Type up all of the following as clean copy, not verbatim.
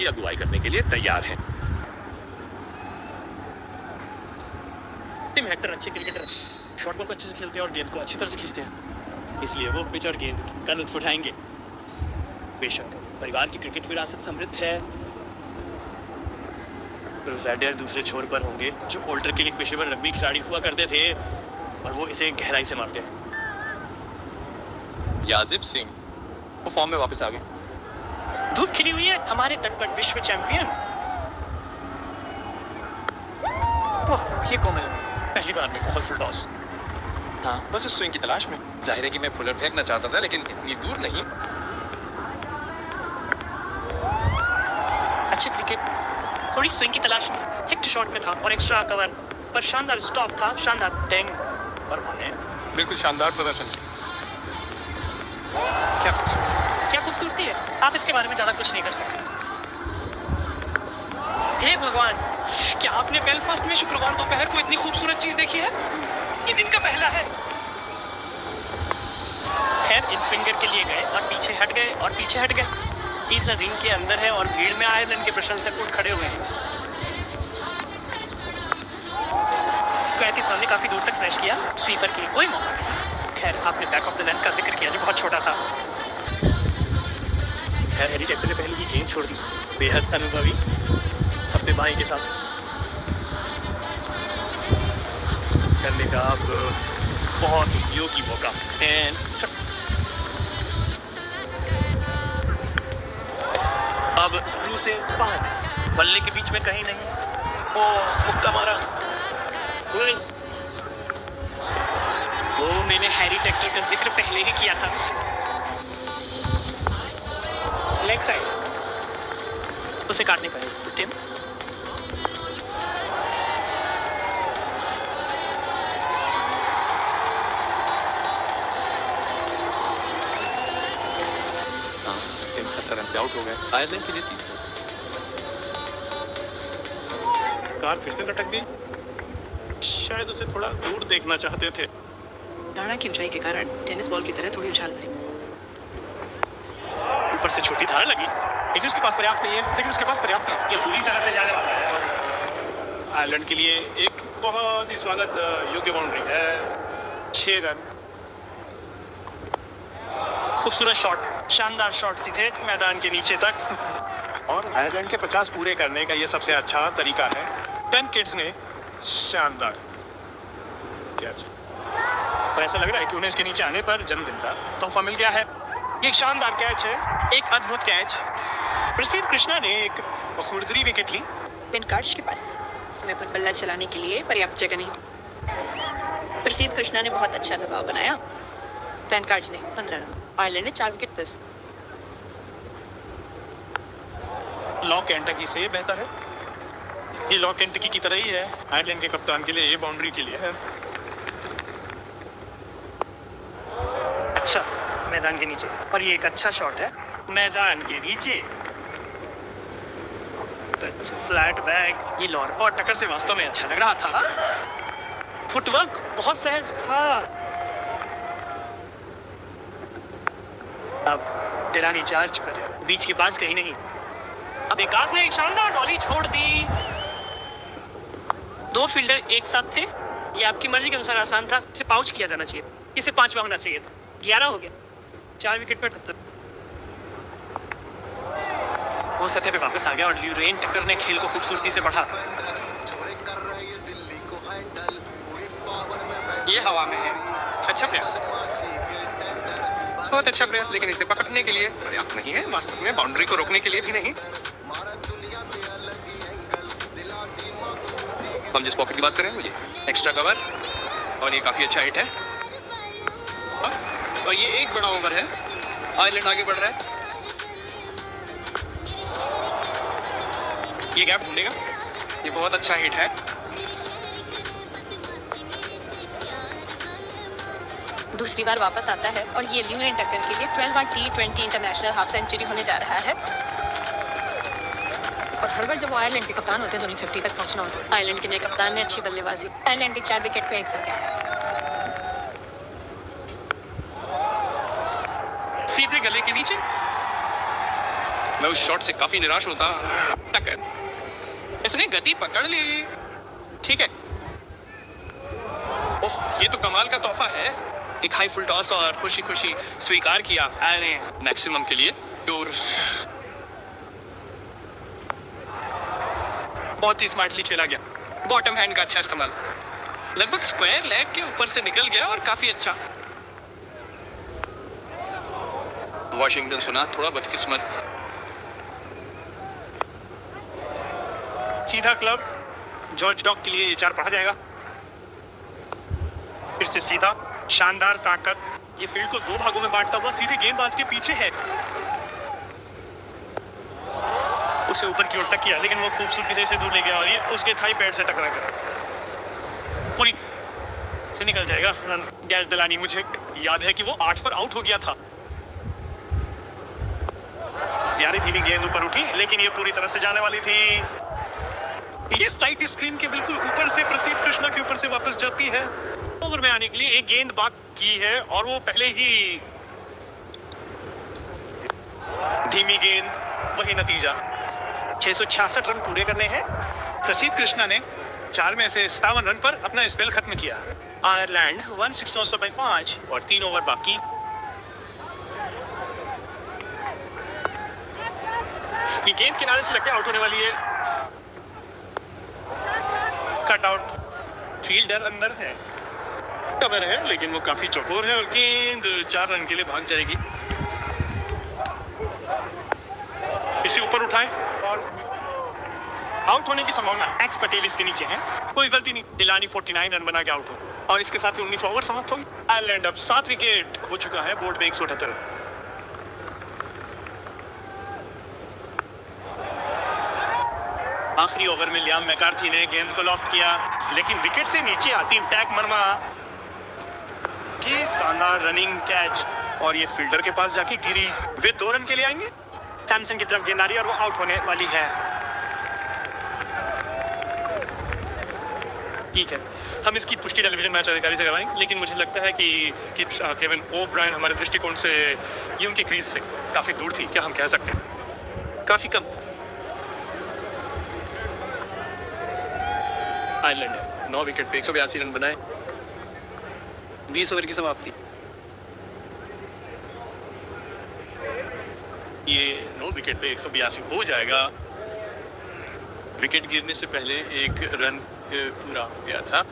की अगुवाई करने के लिए तैयार हैं। टिम हेक्टर अच्छे क्रिकेटर हैं, शॉर्ट बॉल को अच्छे से खेलते हैं और गेंद को अच्छी तरह से खींचते हैं, इसलिए वो पिच और गेंद का लुत्फ उठाएंगे। बेशक परिवार की क्रिकेट विरासत समृद्ध है। रोज़ैडर दूसरे छोर पर होंगे, जो ओल्टर के एक पेशेवर रग्बी खिलाड़ी हुआ करते थे और वो इसे गहराई से मारते हैं। याजिब सिंह वो फॉर्म में वापस आ गए। धूप खिली हुई है, हमारे तट पर विश्व चैंपियन। ओह, ये कोमल, पहली बार में कोमल फुल टॉस। हाँ, बस उस स्विंग की तलाश में। जाहिर है कि मैं फुलर फेंकना चाहता था, लेकिन इतनी दूर नहीं। अच्छे क्रिकेट, थोड़ी स्विंग की तलाश में, हिट शॉट में था और एक्स्ट्रा कवर पर शानदार स्टॉप था, शानदार टेंग और माने बिल्कुल शानदार प्रदर्शन किया। क्या खूबसूरती है, आप इसके बारे में ज्यादा कुछ नहीं कर सकते। हे भगवान, क्या आपने बेलफास्ट में शुक्रवार दोपहर को इतनी खूबसूरत चीज देखी है? ये दिन का पहला है। खैर, इन स्विंगर के लिए गए और पीछे हट गए और पीछे हट गए। तीसरा रिंग के अंदर है और भीड़ में आयरलैंड के प्रशंसक उठ खड़े हुए हैं। स्क्वायर के सामने काफी दूर तक स्मैश किया, स्वीपर के लिए कोई मौका नहीं। खैर, आपने बैक ऑफ द लेंथ का जिक्र किया जो बहुत छोटा था। खैर, हैरी टेक्टर ने पहले ही गेंद छोड़ दी, बेहद अनुभवी अपने भाई के साथ करने का अब बहुत उपयोगी मौका। एंड अब स्क्रू से बाहर, बल्ले के बीच में कहीं नहीं। ओ, मुक्का मारा। वो मैंने हैरी टेक्टर का जिक्र पहले ही किया था। लेग साइड, उसे काटने का है टिम। टीम 70 रन पे आउट हो गए। आयरलैंड की जीती। कार फिर से लटक गई। शायद उसे थोड़ा दूर देखना चाहते थे। डाना की ऊंचाई के कारण टेनिस बॉल की तरह थोड़ी उछाल भरी, ऊपर से छोटी धार लगी, लेकिन उसके पास पर्याप्त नहीं है। लेकिन उसके पास पर्याप्त है। ये पूरी तरह से जाने वाला है। आयरलैंड के लिए एक बहुत ही स्वागत योग्य बाउंड्री है। 6 रन। खूबसूरत शॉट, शानदार शॉट सीधे मैदान के नीचे तक। और आयरलैंड के 50 पूरे करने का ये सबसे अच्छा तरीका है। 10 किड्स ने शानदार कैच। और ऐसा लग रहा है कि उन्हें इसके नीचे आने पर जन्मदिन का तोहफा मिल गया है। ये एक शानदार कैच है, एक अद्भुत कैच। प्रसिद्ध कृष्णा ने एक खुरदरी विकेट ली। पेन कार्ड्स के पास समय पर बल्ला चलाने के लिए पर्याप्त जगह नहीं। प्रसिद्ध कृष्णा ने बहुत अच्छा दबाव बनाया। पेन कार्ड्स ने 15 रन, आयरलैंड ने 4 विकेट प्लस। लॉ केंटकी से बेहतर है। ये लॉ केंटकी की तरह ही है। आयरलैंड के कप्तान के लिए ये बाउंड्री के लिए है। अच्छा, मैदान के नीचे, और ये एक अच्छा शॉट है मैदान के नीचे। फ्लैट बैग, ये लॉर और टक्कर से वास्तव में अच्छा लग रहा था। फुटवर्क बहुत सहज था। अब डेलानी चार्ज पर, बीच के पास कहीं नहीं। अब एकास ने एक शानदार बॉली छोड़ दी। 2 फील्डर एक साथ थे। ये आपकी मर्जी के अनुसार आसान था। इसे पाउच किया जाना चाहिए, इसे 5वां होना चाहिए था। 11 हो गया, 4 विकेट पर 78। वो सतह पे वापस आ गया और ल्यूरेन टक्कर ने खेल को खूबसूरती से बढ़ा। ये हवा में है। अच्छा प्रयास, बहुत अच्छा प्रयास, लेकिन इसे पकड़ने के लिए पर्याप्त नहीं है। वास्तव में बाउंड्री को रोकने के लिए भी नहीं। हम जिस पॉकेट की बात करें, मुझे एक्स्ट्रा कवर, और ये काफी अच्छा हिट है। और ये एक बड़ा ओवर है। आयरलैंड आगे बढ़ रहा है। ये गैप ढूंढेगा। ये बहुत अच्छा हिट है। दूसरी बार वापस आता है और ये ल्यूरेन टक्कर के लिए 12वां T20 इंटरनेशनल हाफ सेंचुरी होने जा रहा है। और हर बार जब वो आयरलैंड के कप्तान होते हैं तो उन्हें 50 तक पहुंचना होता है। आयरलैंड के नए कप्तान ने अच्छी बल्लेबाजी। आयरलैंड के 4 विकेट पे 111। सीधे गले के नीचे। मैं उस शॉट से काफी निराश होता। इसने गति पकड़ ली। ठीक है। ओह, ये तो कमाल का तोहफा है। एक हाई फुल टॉस और खुशी खुशी स्वीकार किया अरे मैक्सिमम के लिए दूर। बहुत ही स्मार्टली खेला गया। बॉटम हैंड का अच्छा इस्तेमाल, लगभग स्क्वायर लेग के ऊपर से निकल गया और काफी अच्छा। वॉशिंगटन सुना, थोड़ा बदकिस्मत। सीधा क्लब जॉर्ज डॉक के लिए ये 4 पढ़ा जाएगा। फिर से सीधा, शानदार ताकत। ये फील्ड को 2 भागों में बांटता हुआ सीधे गेंदबाज के पीछे है। उसे ऊपर की ओर तक किया, लेकिन वो खूबसूरती से इसे दूर ले गया और ये उसके थाई पैर से टकरा कर पूरी से निकल जाएगा। रन गैस दिलानी। मुझे याद है कि वो 8 पर आउट हो गया था। यारी धीमी गेंद ऊपर उठी, लेकिन ये पूरी तरह से जाने वाली थी। ये साइड स्क्रीन के बिल्कुल ऊपर से प्रसिद्ध कृष्णा के ऊपर से वापस जाती है। ओवर में आने के लिए एक गेंद बाकी है और वो पहले ही धीमी गेंद, वही नतीजा। 666 रन पूरे करने हैं। प्रसिद्ध कृष्णा ने 4 में से 57 रन पर अपना स्पेल खत्म किया। आयरलैंड 169.5 और 3 ओवर बाकी। ये गेंद किनारे से लगकर आउट होने वाली है। Cut out. फील्डर अंदर है, कवर है, लेकिन वो काफी चौकोर है और गेंद 4 रन के लिए भाग जाएगी। इसे ऊपर उठाएं और आउट होने की संभावना। एक्स पटेल इसके नीचे है। कोई गलती नहीं। दिलानी 49 रन बना के आउट हो और इसके साथ ही 19 ओवर समाप्त हो गई। आयरलैंड अब 7 विकेट खो चुका है। बोर्ड पे 178 रन। आखिरी ओवर में लियाम मैकार्थी ने गेंद को लॉफ्ट किया, लेकिन विकेट से नीचे आती टैग मरमा की शानदार रनिंग कैच और ये फील्डर के पास जाके गिरी। वे 2 रन के लिए आएंगे। सैमसन की तरफ गेंद आ रही है और वो आउट होने वाली है। ठीक है, हम इसकी पुष्टि टेलीविजन मैच अधिकारी से करवाएंगे, लेकिन मुझे लगता है कि केविन ओब्रायन हमारे दृष्टिकोण से ये उनकी क्रीज से काफी दूर थी। क्या हम कह सकते हैं? काफी कम। आयरलैंड है 9 विकेट पे 182 रन बनाए। 20 ओवर की समाप्ति। ये 9 विकेट पे 182 हो जाएगा। विकेट गिरने से पहले एक रन पूरा हो गया था।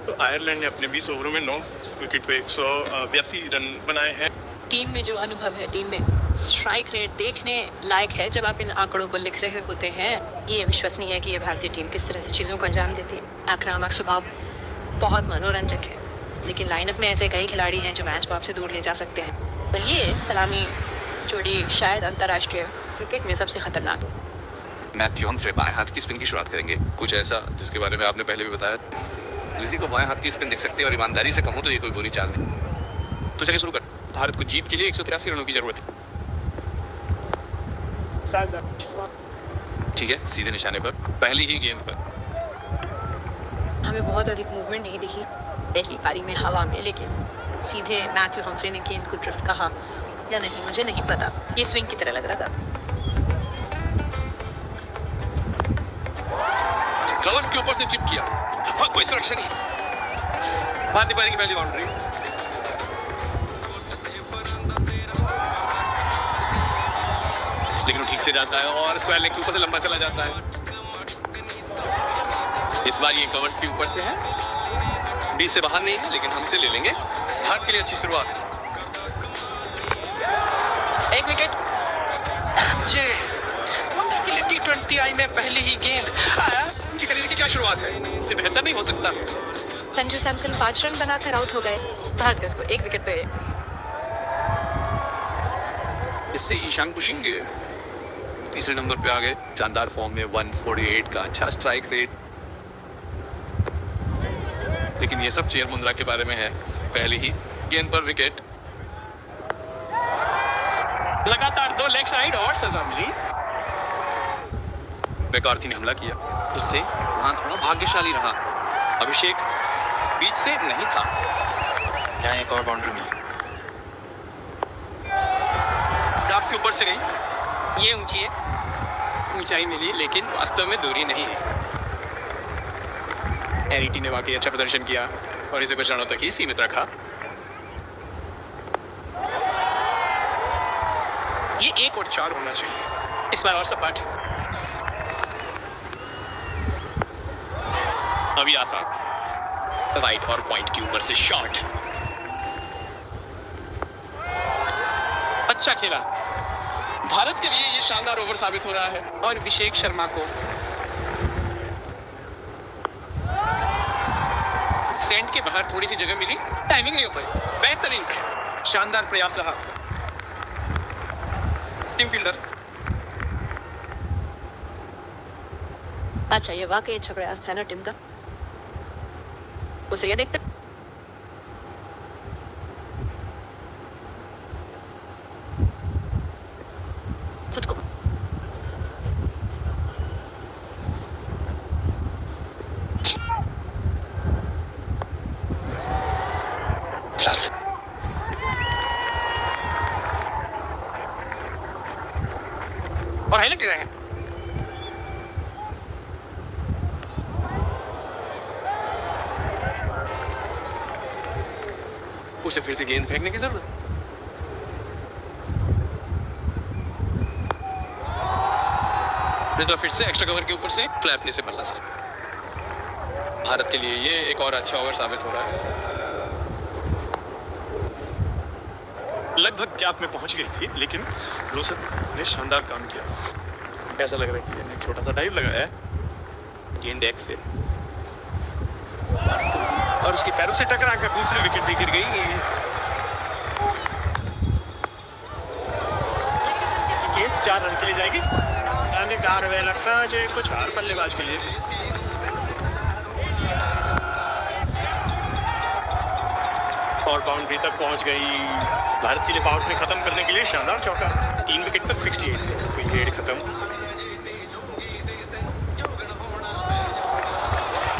तो आयरलैंड ने अपने 20 ओवरों में 9 विकेट पे 182 रन बनाए हैं। टीम में जो अनुभव है, टीम में स्ट्राइक रेट देखने लायक है। जब आप इन आंकड़ों को लिख रहे होते हैं, ये विश्वसनीय है कि ये भारतीय टीम किस तरह से चीज़ों को अंजाम देती है। आक्रामक स्वभाव बहुत मनोरंजक है, लेकिन लाइनअप में ऐसे कई खिलाड़ी हैं जो मैच को आपसे दूर ले जा सकते हैं। और ये सलामी जोड़ी शायद अंतर्राष्ट्रीय क्रिकेट में सबसे खतरनाक है। मैथ्यू हम्फ्रे बाएं हाथ की स्पिन की शुरुआत करेंगे। कुछ ऐसा जिसके बारे में आपने पहले भी बताया। किसी को बाएं हाथ की स्पिन देख सकते हैं और ईमानदारी से कहूँ तो ये कोई बुरी चाल नहीं। तो चलिए शुरू कर। भारत को जीत के लिए 183 रनों की जरूरत है। ठीक है, सीधे निशाने पर, पहली ही गेंद पर। हमें बहुत अधिक मूवमेंट नहीं दिखी पहली पारी में हवा में, लेकिन सीधे मैथ्यू हम्फ्रे ने गेंद को ड्रिफ्ट कहा या नहीं मुझे नहीं पता। ये स्विंग की तरह लग रहा था। कवर्स के ऊपर से चिप किया। कोई सुरक्षा नहीं। भारतीय पारी की पहली बाउंड्री। लेकिन वो ठीक से जाता है और स्क्वायर लेग के ऊपर से लंबा चला जाता है। इस बार ये कवर्स के ऊपर से है। बीच से बाहर नहीं है, लेकिन हम इसे ले लेंगे। भारत के लिए अच्छी शुरुआत। 1 विकेट। T20 आई में पहली ही गेंद। उनकी करियर की क्या शुरुआत है, इससे बेहतर नहीं हो सकता। संजू सैमसन 5 रन बनाकर आउट हो गए। भारत का स्कोर 1 विकेट पे। इससे ईशान पुशिंग तीसरे नंबर पे आ गए। शानदार फॉर्म में 148 का अच्छा स्ट्राइक रेट। लेकिन ये सब चेयर मुंद्रा के बारे में है। पहली ही गेंद पर विकेट। लगातार 2 लेग साइड और सजा मिली। मैकार्थी ने हमला किया, इससे वहां थोड़ा भाग्यशाली रहा। अभिषेक बीच से नहीं था। यहाँ एक और बाउंड्री मिली। ग्राफ के ऊपर से गई, ये ऊंची है, ऊंचाई मिली, लेकिन वास्तव में दूरी नहीं है। हैरिटी ने वाकई अच्छा प्रदर्शन किया और इसे कुछ रनों तक ही सीमित रखा। ये 1 और 4 होना चाहिए। इस बार और सपाट। अभी आसान राइट और पॉइंट के ऊपर से शॉट। अच्छा खेला। भारत के लिए ये शानदार ओवर साबित हो रहा है और अभिषेक शर्मा को सेंट के बाहर थोड़ी सी जगह मिली, टाइमिंग नहीं हो पाई। बेहतरीन प्रयास, शानदार प्रयास रहा। Team fielder. अच्छा, ये वाकई अच्छा प्रयास था ना टीम का। उसे ये देखते खुद को और हाईलाइट रहे हैं। उसे फिर से गेंद फेंकने की जरूरत। रिजर्व फिर से एक्स्ट्रा कवर के ऊपर से फ्लैपने से बल्ला सर। भारत के लिए ये एक और अच्छा ओवर साबित हो रहा है। लगभग गैप में पहुंच गई थी, लेकिन रोसत ने शानदार काम किया। ऐसा लग रहा है कि एक छोटा सा डाइव लगाया है गेंद डेक से और उसके पैरों से टकरा कर दूसरी विकेट भी गिर गई। गेंद 4 रन के लिए जाएगी। लगता है कुछ हार बल्लेबाज के लिए। और बाउंड्री तक पहुंच गई। भारत के लिए पावर प्ले खत्म करने के लिए शानदार चौका। 3 विकेट पर 68। विकेट खत्म।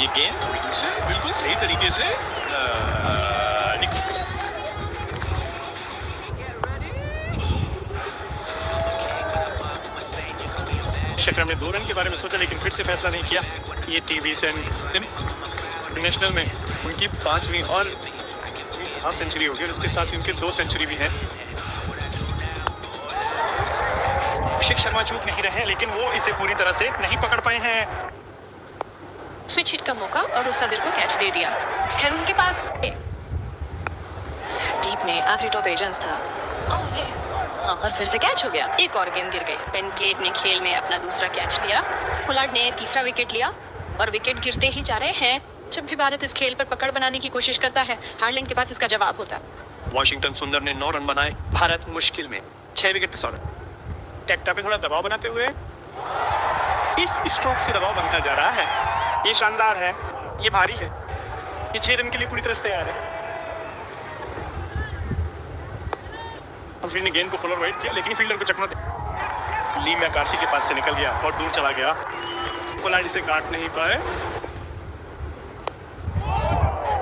ये गेंद थोड़ी से बिल्कुल सही तरीके से निकली। शेखर ने 2 रन के बारे में सोचा, लेकिन फिर से फैसला नहीं किया। ये टीवी से इंटरनेशनल में उनकी 5वीं और हाफ सेंचुरी होगी और उसके साथ ही उनके 2 सेंचुरी भी हैं। अभिषेक शर्मा चूक नहीं रहे, लेकिन वो इसे पूरी तरह से नहीं पकड़ पाए हैं। स्विच हिट का मौका और उसादिर को कैच दे दिया। खैर उनके पास डीप में आखिरी टॉप एजेंस था और फिर से कैच हो गया। एक और गेंद गिर गई। पेनकेट ने खेल में अपना दूसरा कैच लिया। पुलार्ड ने तीसरा विकेट लिया और विकेट गिरते ही जा रहे हैं। जब भी भारत इस खेल पर पकड़ बनाने की कोशिश करता है, हार्लैंड के पास इसका जवाब होता है। वॉशिंगटन सुंदर ने 9 रन बनाए। भारत मुश्किल में 6 विकेट पे 100 रन। टेक्टा पे थोड़ा दबाव बनाते हुए इस स्ट्रोक से दबाव बनता जा रहा है। ये शानदार है, ये भारी है। ये 6 रन के लिए पूरी तरह से तैयार है। फिर ने गेंद को फुल और वाइड किया, लेकिन फील्डर को चकमा दे। ली मैकार्थी के पास से निकल गया और दूर चला गया। पोलार्ड इसे काट नहीं पाए,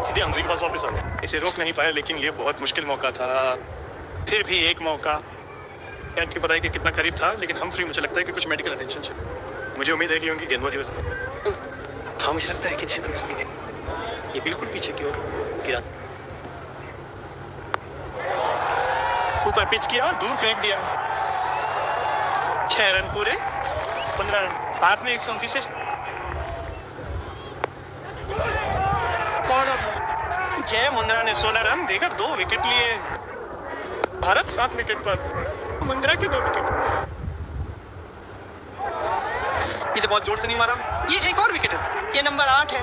सीधे हम्फ्री के पास वापस आ गया। इसे रोक नहीं पाया, लेकिन ये बहुत मुश्किल मौका था। फिर भी एक मौका। कैट की पता है कि कितना करीब था, लेकिन हम्फ्री मुझे लगता है कि कुछ मेडिकल अटेंशन चाहिए। मुझे उम्मीद है कि उनकी गेंदबाजी हो सकती है। हाँ, मुझे लगता है कि निश्चित रूप से ये बिल्कुल पीछे की ओर गिरा। ऊपर पिच किया और दूर फेंक दिया। 6 रन पूरे, 15 रन। भारत में 129 से जय मुंद्रा ने 16 रन देकर 2 विकेट लिए। भारत 7 विकेट पर, मुंद्रा के 2 विकेट। इसे बहुत जोर से नहीं मारा। ये एक और विकेट है। ये नंबर 8 है।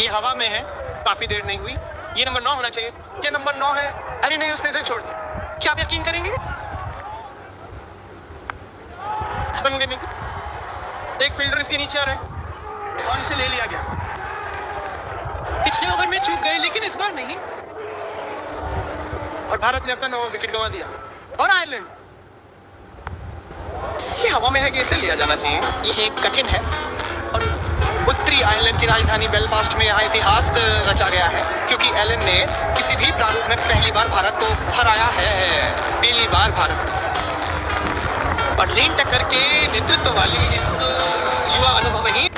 ये हवा में है, काफी देर नहीं हुई। ये नंबर 9 होना चाहिए। ये नंबर 9 है। अरे नहीं, उसने इसे छोड़ दिया। क्या आप यकीन करेंगे? खत्म करने की। एक फील्डर इसके नीचे आ रहा है और इसे ले लिया गया। पिछले ओवर में चूक गए, लेकिन इस बार नहीं। और भारत ने अपना 9वां विकेट गंवा दिया। और आयरलैंड ये हवा में है कि इसे लिया जाना चाहिए। ये एक कठिन है और उत्तरी आयरलैंड की राजधानी बेलफास्ट में यहाँ इतिहास रचा गया है, क्योंकि एलन ने किसी भी प्रारूप में पहली बार भारत को हराया है। पहली बार भारत बटरीन टक्कर के नेतृत्व वाली इस युवा अनुभवी